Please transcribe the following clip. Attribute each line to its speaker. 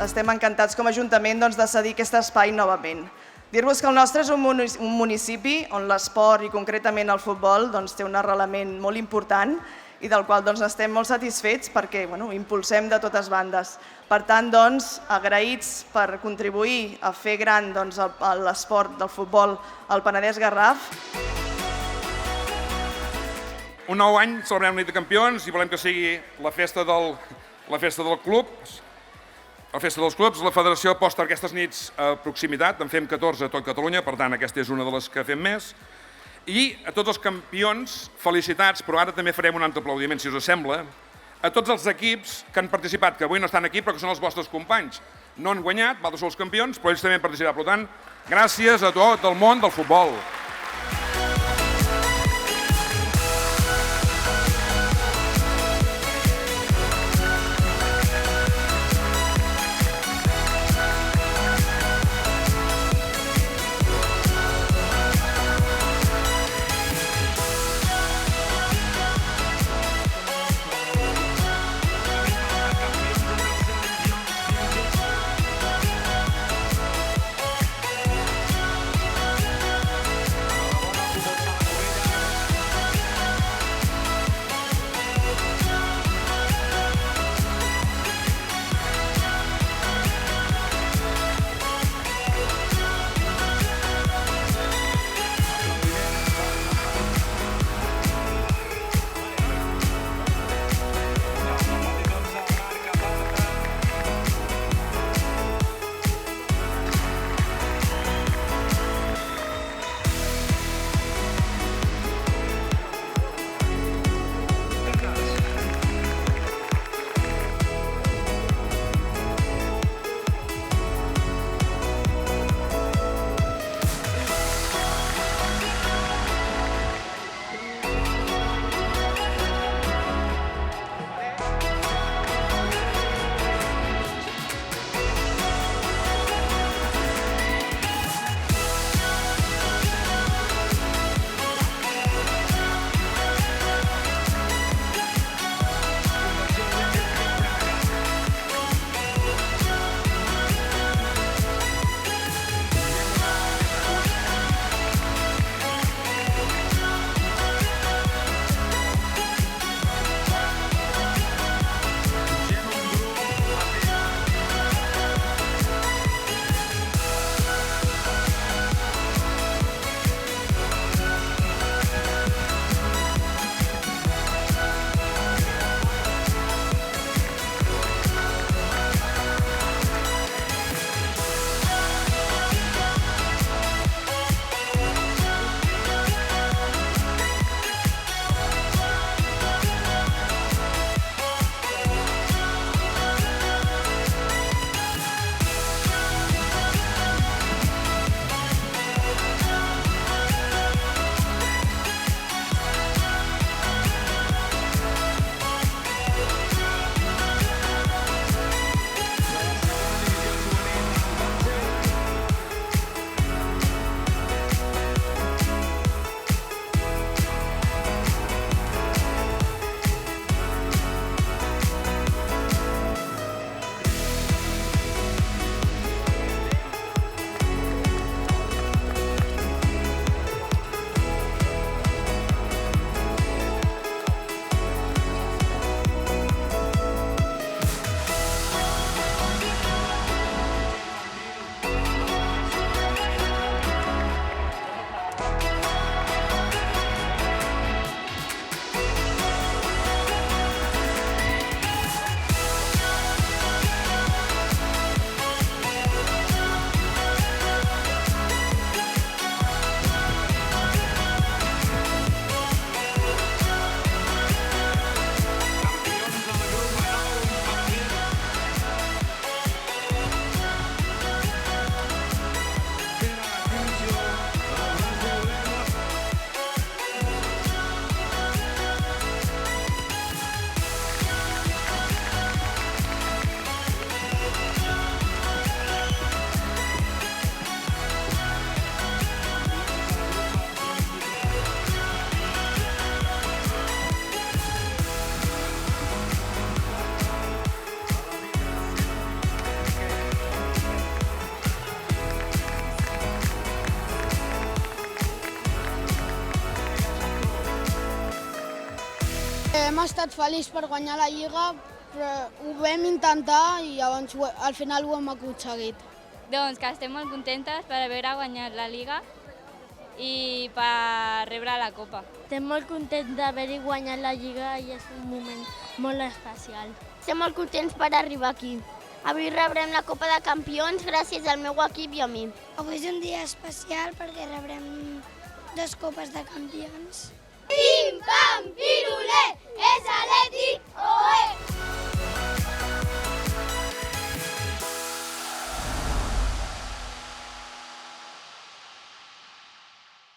Speaker 1: estem encantats com a Ajuntament de cedir aquest espai novament. Dir-vos que el nostre és un municipi on l'esport i concretament el futbol té un arrelament molt important i del qual estem molt satisfets perquè impulsem de totes bandes. Per tant, agraïts per contribuir a fer gran l'esport del futbol al Penedès-Garraf.
Speaker 2: Un nou any, celebrem la nit de campions i volem que sigui la festa del club. La festa dels clubs, la federació aposta aquestes nits a proximitat, en fem 14 a tot Catalunya, per tant aquesta és una de les que fem més. I a tots els campions, felicitats, però ara també farem un altre aplaudiment, si us sembla, a tots els equips que han participat, que avui no estan aquí, però que són els vostres companys. No han guanyat, vosaltres sou els campions, però ells també han participat. Per tant, gràcies a tot el món del futbol.
Speaker 3: hem estat feliços per guanyar la Lliga, però ho vam intentar i llavors al final ho hem aconseguit.
Speaker 4: Doncs que estem molt contentes per haver guanyat la Liga i per rebre la Copa.
Speaker 5: Estem molt contents d'haver-hi guanyat la Lliga i és un moment molt especial.
Speaker 6: Estem molt contents per arribar aquí. Avui rebrem la Copa de Campions gràcies al meu equip i a mi.
Speaker 7: Avui és un dia especial perquè rebrem 2 Copes de Campions.